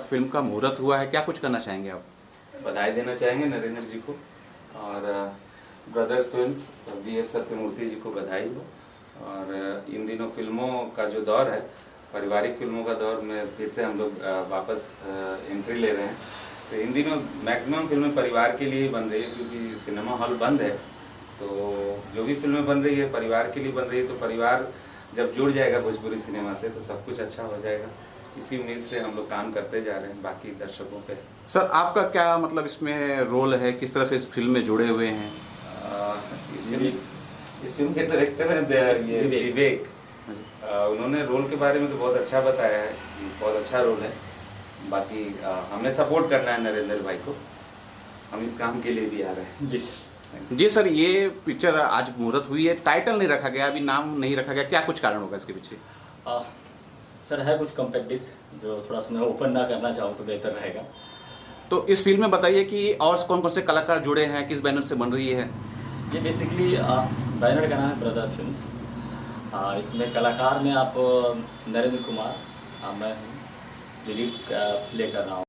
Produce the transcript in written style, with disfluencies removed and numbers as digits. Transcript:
Film का मुहूर्त हुआ है, क्या कुछ करना चाहेंगे आप? बधाई देना चाहेंगे नरेंद्र जी को और ब्रदर्स फिल्म्स वी.एस. सत्यमूर्ति जी को बधाई हो। और इन दिनों फिल्मों का जो दौर है, पारिवारिक फिल्मों का दौर में फिर से हम लोग वापस एंट्री ले रहे हैं। तो इन दिनों मैक्सिमम फिल्में परिवार के लिए ही बन रही है, क्योंकि सिनेमा हॉल बंद है। तो जो भी फिल्में बन रही है परिवार के लिए बन रही है, तो परिवार जब जुड़ जाएगा भोजपुरी सिनेमा से तो सब कुछ अच्छा हो जाएगा। इसी उम्मीद से हम लोग काम करते जा रहे हैं बाकी दर्शकों पे। सर आपका क्या मतलब इसमें रोल है, किस तरह से इस फिल्म में जुड़े हुए हैं? इस फिल्म के डायरेक्टर हैं ये विवेक। उन्होंने रोल के बारे में तो बहुत अच्छा बताया है, बहुत अच्छा रोल है। बाकी हमें सपोर्ट करना है नरेंद्र भाई को, हम इस काम के लिए भी आ रहे हैं। जी सर, ये पिक्चर आज मुहूर्त हुई है, टाइटल नहीं रखा गया, अभी नाम नहीं रखा गया, क्या कुछ कारण होगा इसके पीछे? सर है कुछ कॉम्पैक्ट डिश जो थोड़ा सा मैं ओपन ना करना चाहूँ तो बेहतर रहेगा। तो इस फिल्म में बताइए कि और कौन कौन से कलाकार जुड़े हैं, किस बैनर से बन रही है? ये बेसिकली बैनर का नाम है ब्रदर फिल्म्स। इसमें कलाकार में आप नरेंद्र कुमार, मैं हूँ, जो लीड प्ले कर रहा हूँ।